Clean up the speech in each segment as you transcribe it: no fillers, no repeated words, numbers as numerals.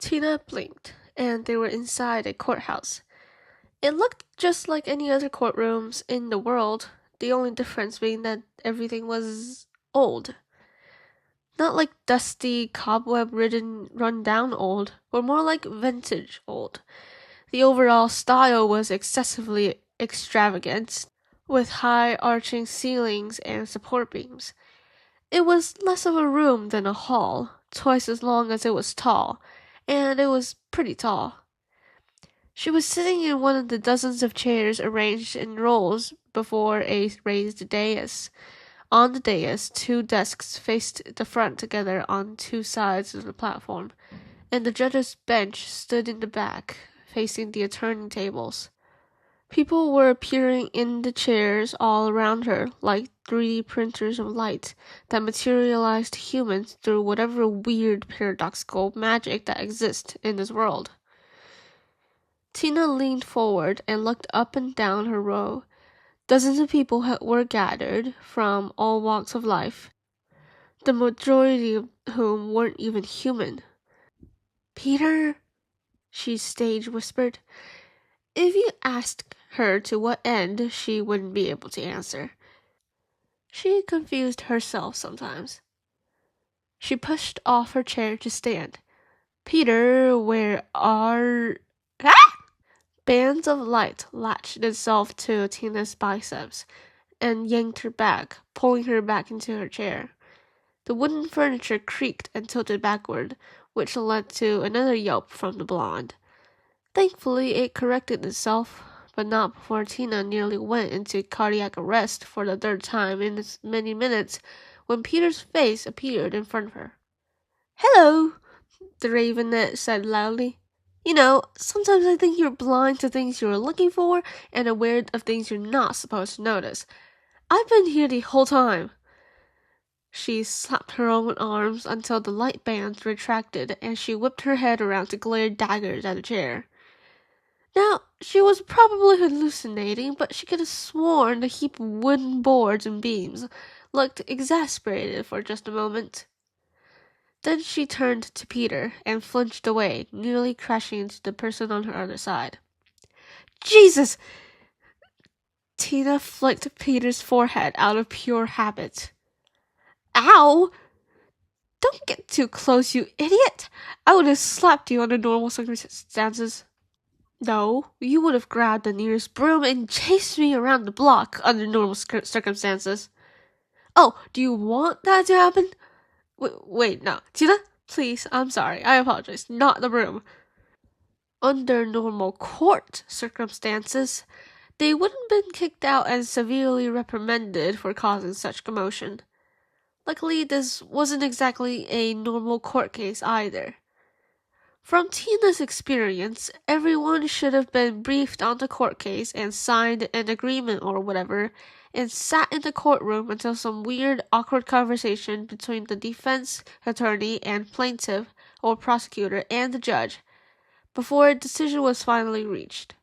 Tina blinked, and they were inside a courthouse. It looked just like any other courtrooms in the world, the only difference being that everything was old. Not like dusty, cobweb-ridden, run-down old, but more like vintage old. The overall style was excessively extravagant, with high arching ceilings and support beams. It was less of a room than a hall, twice as long as it was tall, and it was pretty tall. She was sitting in one of the dozens of chairs arranged in rows before a raised dais. On the dais, two desks faced the front together on two sides of the platform, and the judge's bench stood in the back, facing the attorney tables. People were appearing in the chairs all around her, like 3D printers of light that materialized humans through whatever weird paradoxical magic that exists in this world. Tina leaned forward and looked up and down her row. Dozens of people were gathered from all walks of life, the majority of whom weren't even human. "Peter," she stage whispered. If you asked her to what end, she wouldn't be able to answer. She confused herself sometimes. She pushed off her chair to stand. "Peter, where are..." Ah! Bands of light latched itself to Tina's biceps and yanked her back, pulling her back into her chair. The wooden furniture creaked and tilted backward, which led to another yelp from the blonde. Thankfully, it corrected itself, but not before Tina nearly went into cardiac arrest for the third time in as many minutes when Peter's face appeared in front of her. "Hello," the Ravenet said loudly. "You know, sometimes I think you're blind to things you're looking for and aware of things you're not supposed to notice. I've been here the whole time." She slapped her own arms until the light bands retracted, and she whipped her head around to glare daggers at the chair. Now, she was probably hallucinating, but she could have sworn the heap of wooden boards and beams looked exasperated for just a moment. Then she turned to Peter and flinched away, nearly crashing into the person on her other side. "Jesus!" Tina flicked Peter's forehead out of pure habit. "Ow! Don't get too close, you idiot! I would have slapped you under normal circumstances." "No, you would have grabbed the nearest broom and chased me around the block under normal circumstances." "Oh, do you want that to happen?" Wait, no. Tina, please, I'm sorry. I apologize. Not the broom. Under normal court circumstances, they wouldn't have been kicked out and severely reprimanded for causing such commotion. Luckily, this wasn't exactly a normal court case either. From Tina's experience, everyone should have been briefed on the court case and signed an agreement or whatever, and sat in the courtroom until some weird, awkward conversation between the defense attorney and plaintiff or prosecutor and the judge, before a decision was finally reached.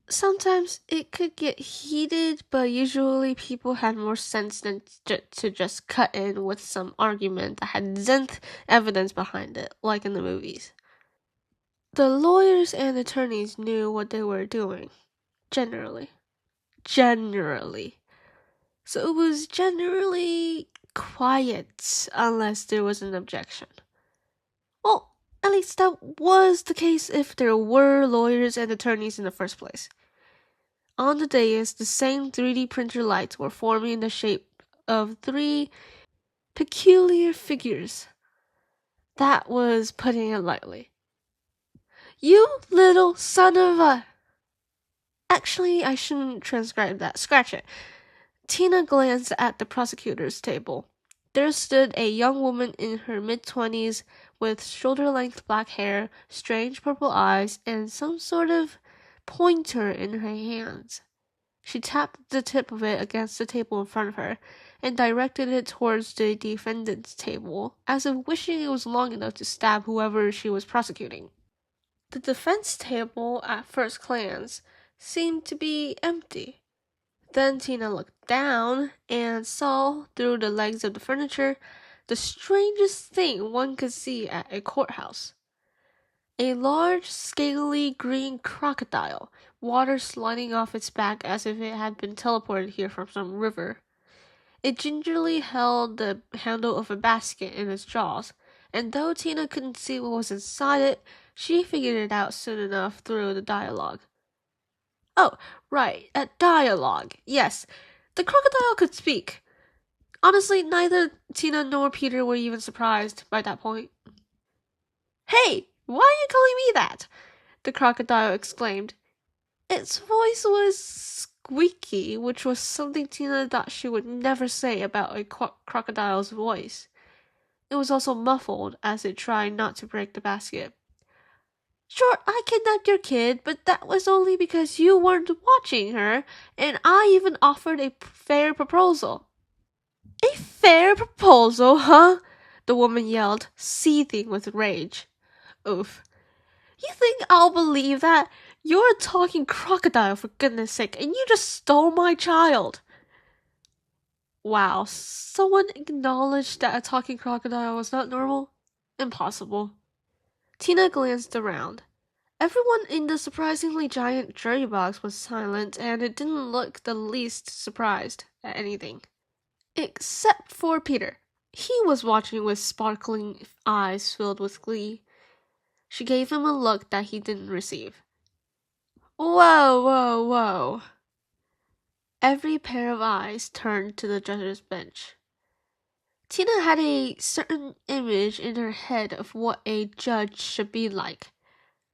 Sometimes it could get heated, but usually people had more sense than to just cut in with some argument that had zenith evidence behind it, like in the movies. The lawyers and attorneys knew what they were doing, generally. So it was generally quiet unless there was an objection. Well, at least that was the case if there were lawyers and attorneys in the first place. On the dais, the same 3D printer lights were forming in the shape of three peculiar figures. That was putting it lightly. "You little son of a..." Actually, I shouldn't transcribe that. Scratch it. Tina glanced at the prosecutor's table. There stood a young woman in her mid-20s with shoulder-length black hair, strange purple eyes, and some sort of pointer in her hands. She tapped the tip of it against the table in front of her and directed it towards the defendant's table, as if wishing it was long enough to stab whoever she was prosecuting. The defense table, at first glance, seemed to be empty. Then Tina looked down and saw, through the legs of the furniture, the strangest thing one could see at a courthouse. A large, scaly green crocodile, water sliding off its back as if it had been teleported here from some river. It gingerly held the handle of a basket in its jaws, and though Tina couldn't see what was inside it, she figured it out soon enough through the dialogue. Oh, right, a dialogue. Yes, the crocodile could speak. Honestly, neither Tina nor Peter were even surprised by that point. Hey, why are you calling me that? The crocodile exclaimed. Its voice was squeaky, which was something Tina thought she would never say about a crocodile's voice. It was also muffled as it tried not to break the basket. Sure, I kidnapped your kid, but that was only because you weren't watching her, and I even offered a fair proposal. A fair proposal, huh? The woman yelled, seething with rage. Oof. You think I'll believe that? You're a talking crocodile, for goodness sake, and you just stole my child. Wow, someone acknowledged that a talking crocodile was not normal? Impossible. Tina glanced around. Everyone in the surprisingly giant jury box was silent, and it didn't look the least surprised at anything. Except for Peter. He was watching with sparkling eyes filled with glee. She gave him a look that he didn't receive. Whoa, whoa, whoa. Every pair of eyes turned to the judge's bench. Tina had a certain image in her head of what a judge should be like.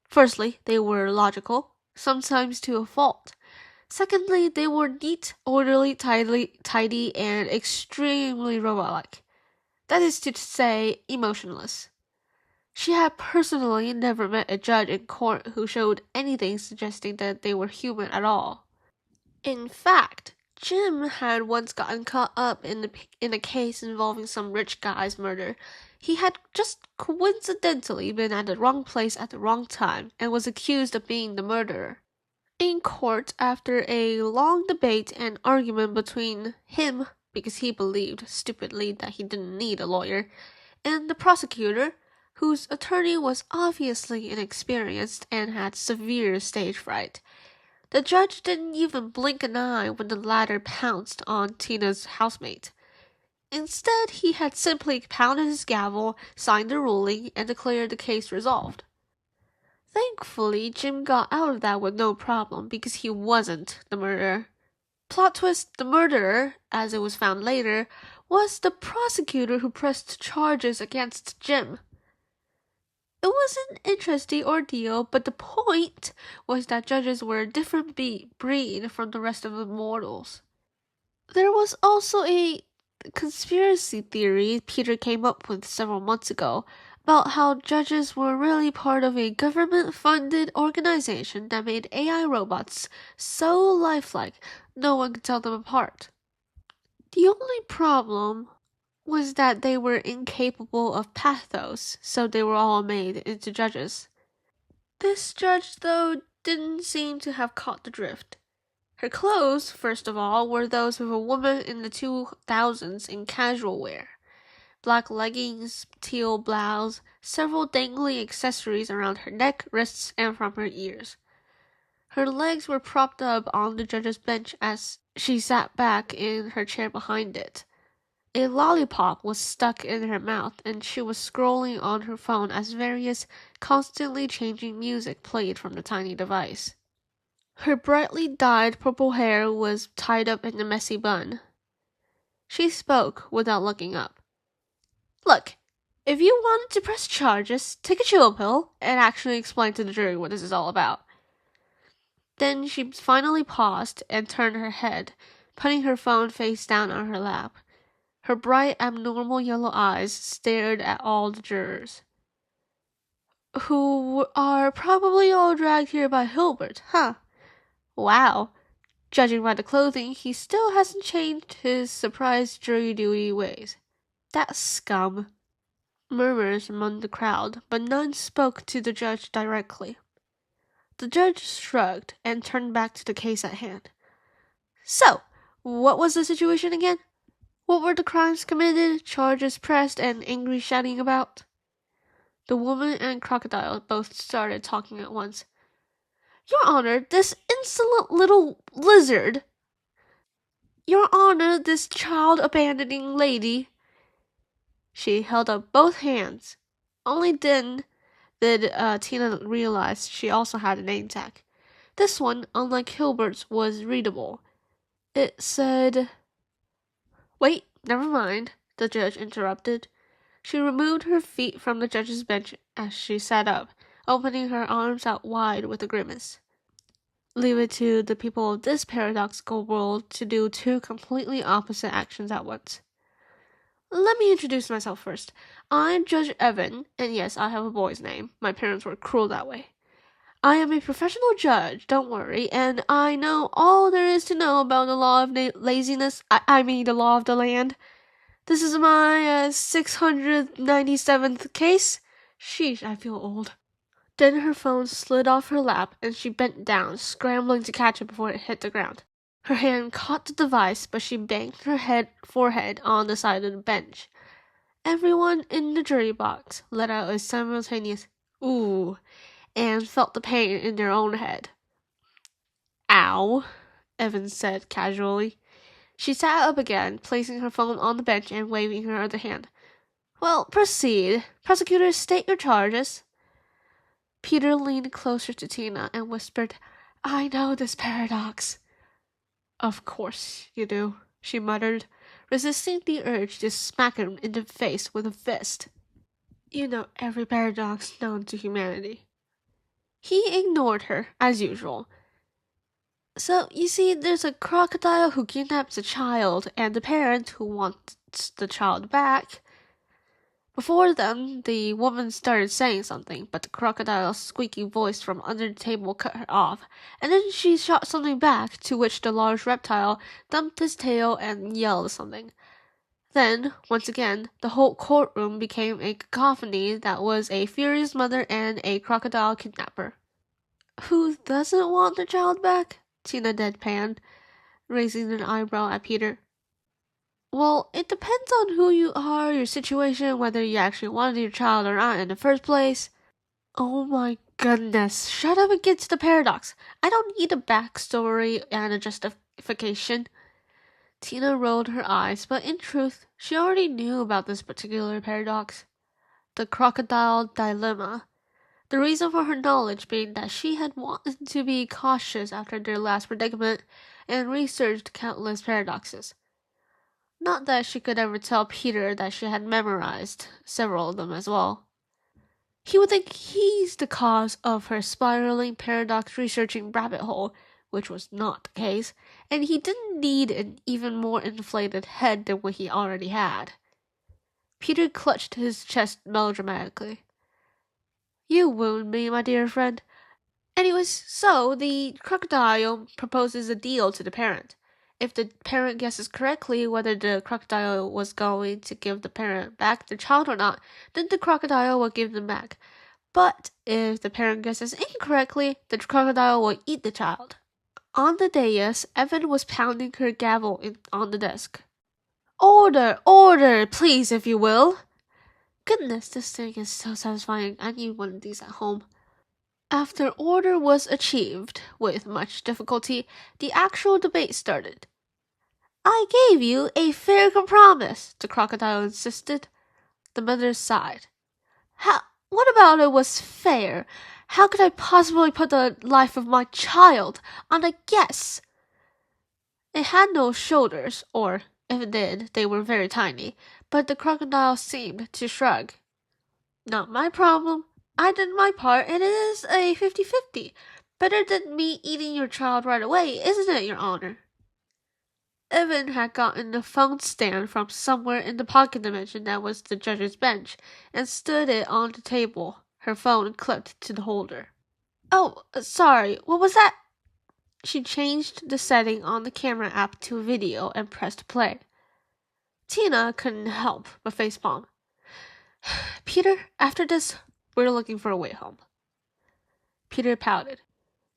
Firstly, they were logical, sometimes to a fault. Secondly, they were neat, orderly, tidy, and extremely robot-like. That is to say, emotionless. She had personally never met a judge in court who showed anything suggesting that they were human at all. In fact, Jim had once gotten caught up in a case involving some rich guy's murder. He had just coincidentally been at the wrong place at the wrong time and was accused of being the murderer. In court, after a long debate and argument between him, because he believed stupidly that he didn't need a lawyer, and the prosecutor, whose attorney was obviously inexperienced and had severe stage fright, the judge didn't even blink an eye when the latter pounced on Tina's housemate. Instead, he had simply pounded his gavel, signed the ruling, and declared the case resolved. Thankfully, Jim got out of that with no problem because he wasn't the murderer. Plot twist, the murderer, as it was found later, was the prosecutor who pressed charges against Jim. It was an interesting ordeal, but the point was that judges were a different breed from the rest of the mortals. There was also a conspiracy theory Peter came up with several months ago about how judges were really part of a government-funded organization that made AI robots so lifelike no one could tell them apart. The only problem was that they were incapable of pathos, so they were all made into judges. This judge, though, didn't seem to have caught the drift. Her clothes, first of all, were those of a woman in the 2000s in casual wear. Black leggings, teal blouse, several dangly accessories around her neck, wrists, and from her ears. Her legs were propped up on the judge's bench as she sat back in her chair behind it. A lollipop was stuck in her mouth, and she was scrolling on her phone as various, constantly changing music played from the tiny device. Her brightly dyed purple hair was tied up in a messy bun. She spoke without looking up. Look, if you wanted to press charges, take a chill pill and actually explain to the jury what this is all about. Then she finally paused and turned her head, putting her phone face down on her lap. Her bright, abnormal yellow eyes stared at all the jurors. Who are probably all dragged here by Hilbert, huh? Wow. Judging by the clothing, he still hasn't changed his surprised jury duty ways. That scum. Murmurs among the crowd, but none spoke to the judge directly. The judge shrugged and turned back to the case at hand. So, what was the situation again? What were the crimes committed, charges pressed, and angry shouting about? The woman and Crocodile both started talking at once. Your Honor, this insolent little lizard! Your Honor, this child-abandoning lady! She held up both hands. Only then did Tina realize she also had a name tag. This one, unlike Hilbert's, was readable. It said... Wait, never mind, the judge interrupted. She removed her feet from the judge's bench as she sat up, opening her arms out wide with a grimace. Leave it to the people of this paradoxical world to do two completely opposite actions at once. Let me introduce myself first. I'm Judge Evan, and yes, I have a boy's name. My parents were cruel that way. I am a professional judge, don't worry, and I know all there is to know about the law of laziness. I mean the law of the land. This is my 697th case. Sheesh, I feel old. Then her phone slid off her lap, and she bent down, scrambling to catch it before it hit the ground. Her hand caught the device, but she banged her forehead on the side of the bench. Everyone in the jury box let out a simultaneous "ooh" and felt the pain in their own head. Ow, Evans said casually. She sat up again, placing her phone on the bench and waving her other hand. Well, proceed. Prosecutors, state your charges. Peter leaned closer to Tina and whispered, I know this paradox. Of course you do, she muttered, resisting the urge to smack him in the face with a fist. You know every paradox known to humanity. He ignored her, as usual. So, you see, there's a crocodile who kidnaps a child, and the parent who wants the child back. Before them, the woman started saying something, but the crocodile's squeaky voice from under the table cut her off, and then she shot something back, to which the large reptile thumped his tail and yelled something. Then, once again, the whole courtroom became a cacophony that was a furious mother and a crocodile kidnapper. Who doesn't want their child back? Tina deadpanned, raising an eyebrow at Peter. Well, it depends on who you are, your situation, whether you actually wanted your child or not in the first place. Oh my goodness, shut up and get to the paradox. I don't need a backstory and a justification. Tina rolled her eyes, but in truth, she already knew about this particular paradox. The crocodile dilemma. The reason for her knowledge being that she had wanted to be cautious after their last predicament and researched countless paradoxes. Not that she could ever tell Peter that she had memorized several of them as well. He would think he's the cause of her spiraling paradox researching rabbit hole, which was not the case, and he didn't need an even more inflated head than what he already had. Peter clutched his chest melodramatically. You wound me, my dear friend. Anyways, so the crocodile proposes a deal to the parent. If the parent guesses correctly whether the crocodile was going to give the parent back the child or not, then the crocodile will give them back. But if the parent guesses incorrectly, the crocodile will eat the child. On the dais, Evan was pounding her gavel on the desk. Order, order, please, if you will. Goodness, this thing is so satisfying. I need one of these at home. After order was achieved, with much difficulty, the actual debate started. I gave you a fair compromise, the crocodile insisted. The mother sighed. What about it was fair? How could I possibly put the life of my child on a guess? It had no shoulders, or, if it did, they were very tiny, but the crocodile seemed to shrug. Not my problem. I did my part, and it is a 50-50. Better than me eating your child right away, isn't it, Your Honor? Evan had gotten a phone stand from somewhere in the pocket dimension that was the judge's bench, and stood it on the table, her phone clipped to the holder. Oh, sorry, what was that? She changed the setting on the camera app to video and pressed play. Tina couldn't help but facepalm. Peter, after this, we're looking for a way home. Peter pouted.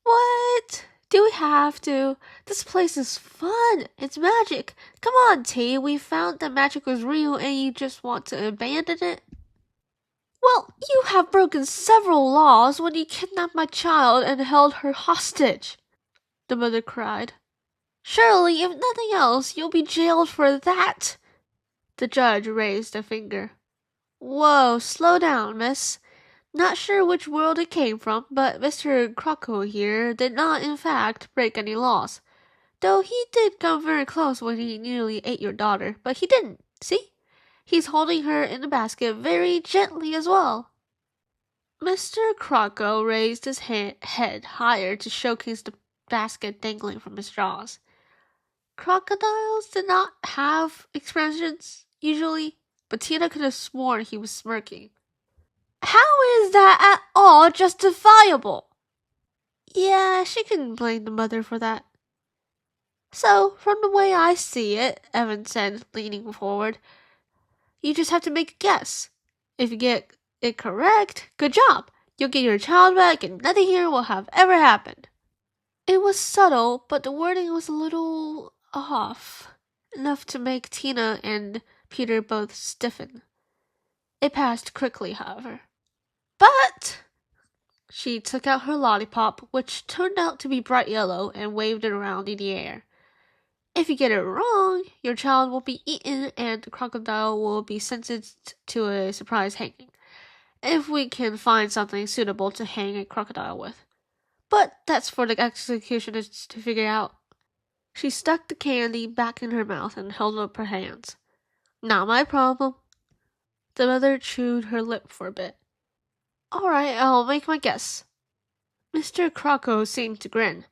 What? Do we have to? This place is fun. It's magic. Come on, T. We found that magic was real and you just want to abandon it? Well, you have broken several laws when you kidnapped my child and held her hostage, the mother cried. Surely, if nothing else, you'll be jailed for that. The judge raised a finger. Whoa, slow down, miss. Not sure which world it came from, but Mr. Crocodile here did not in fact break any laws. Though he did come very close when he nearly ate your daughter, but he didn't. See? He's holding her in the basket very gently as well. Mr. Crocodile raised his head higher to showcase the basket dangling from his jaws. Crocodiles did not have expressions, usually, but Tina could have sworn he was smirking. How is that at all justifiable? Yeah, she couldn't blame the mother for that. So, from the way I see it, Evan said, leaning forward, you just have to make a guess. If you get it correct, good job. You'll get your child back and nothing here will have ever happened. It was subtle, but the wording was a little off, enough to make Tina and Peter both stiffen. It passed quickly, however. But she took out her lollipop, which turned out to be bright yellow, and waved it around in the air. If you get it wrong, your child will be eaten and the crocodile will be sentenced to a surprise hanging, if we can find something suitable to hang a crocodile with. But that's for the executioners to figure out. She stuck the candy back in her mouth and held up her hands. Not my problem. The mother chewed her lip for a bit. All right, I'll make my guess. Mr. Croco seemed to grin.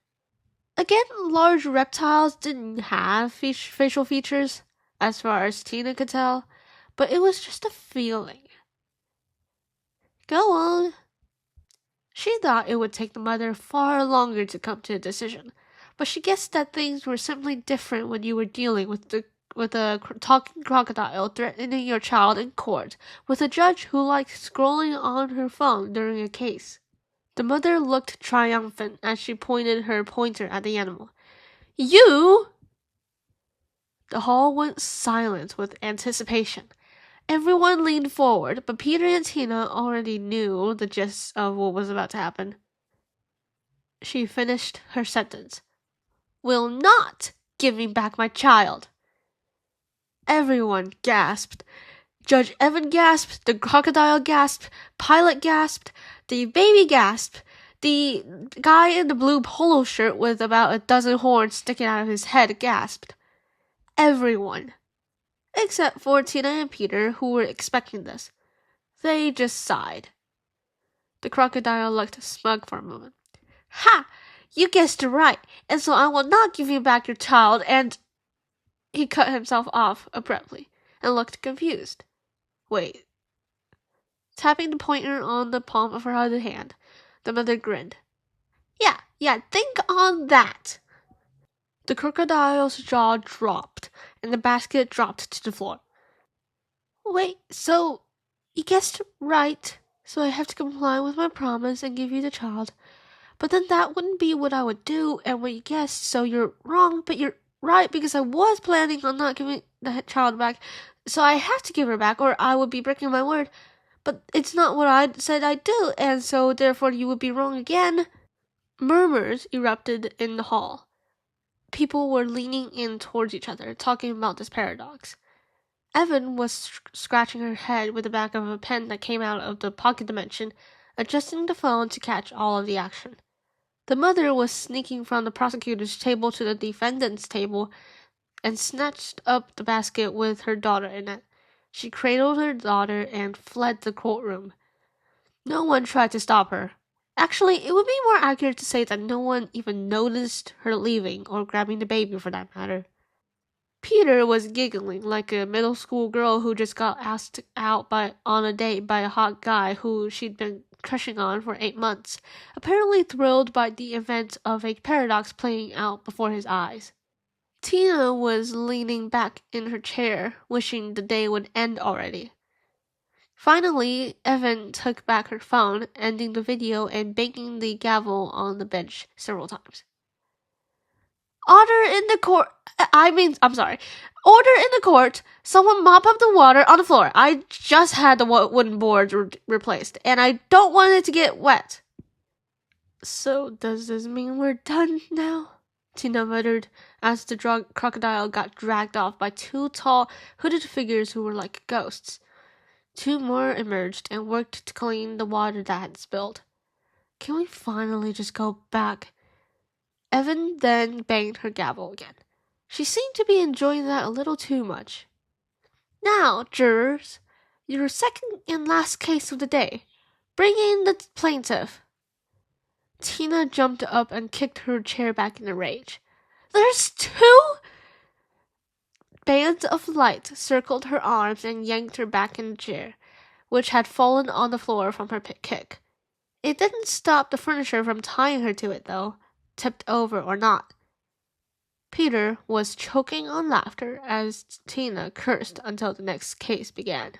Again, large reptiles didn't have facial features, as far as Tina could tell, but it was just a feeling. Go on. She thought it would take the mother far longer to come to a decision, but she guessed that things were simply different when you were dealing with a talking crocodile threatening your child in court, with a judge who liked scrolling on her phone during a case. The mother looked triumphant as she pointed her pointer at the animal. You! The hall went silent with anticipation. Everyone leaned forward, but Peter and Tina already knew the gist of what was about to happen. She finished her sentence. Will not give me back my child. Everyone gasped. Judge Evan gasped, the crocodile gasped, Pilot gasped, the baby gasped, the guy in the blue polo shirt with about a dozen horns sticking out of his head gasped. Everyone. Except for Tina and Peter, who were expecting this. They just sighed. The crocodile looked smug for a moment. Ha! You guessed it right, and so I will not give you back your child, and... He cut himself off abruptly, and looked confused. Wait. Tapping the pointer on the palm of her other hand, the mother grinned. Yeah, think on that. The crocodile's jaw dropped, and the basket dropped to the floor. Wait, so you guessed right, so I have to comply with my promise and give you the child. But then that wouldn't be what I would do and what you guessed, so you're wrong, but you're right because I was planning on not giving the child back, so I have to give her back or I would be breaking my word. But it's not what I said I'd do, and so therefore you would be wrong again. Murmurs erupted in the hall. People were leaning in towards each other, talking about this paradox. Evan was scratching her head with the back of a pen that came out of the pocket dimension, adjusting the phone to catch all of the action. The mother was sneaking from the prosecutor's table to the defendant's table and snatched up the basket with her daughter in it. She cradled her daughter and fled the courtroom. No one tried to stop her. Actually, it would be more accurate to say that no one even noticed her leaving or grabbing the baby for that matter. Peter was giggling like a middle school girl who just got asked out on a date by a hot guy who she'd been crushing on for 8 months, apparently thrilled by the event of a paradox playing out before his eyes. Tina was leaning back in her chair, wishing the day would end already. Finally, Evan took back her phone, ending the video and banging the gavel on the bench several times. Order in the court. I'm sorry. Order in the court. Someone mop up the water on the floor. I just had the wooden boards replaced, and I don't want it to get wet. So does this mean we're done now? Tina muttered as the crocodile got dragged off by two tall, hooded figures who were like ghosts. Two more emerged and worked to clean the water that had spilled. Can we finally just go back? Evan then banged her gavel again. She seemed to be enjoying that a little too much. Now, jurors, your second and last case of the day. Bring in the plaintiff. Tina jumped up and kicked her chair back in a rage. There's two? Bands of light circled her arms and yanked her back in the chair, which had fallen on the floor from her kick. It didn't stop the furniture from tying her to it, though, tipped over or not. Peter was choking on laughter as Tina cursed until the next case began.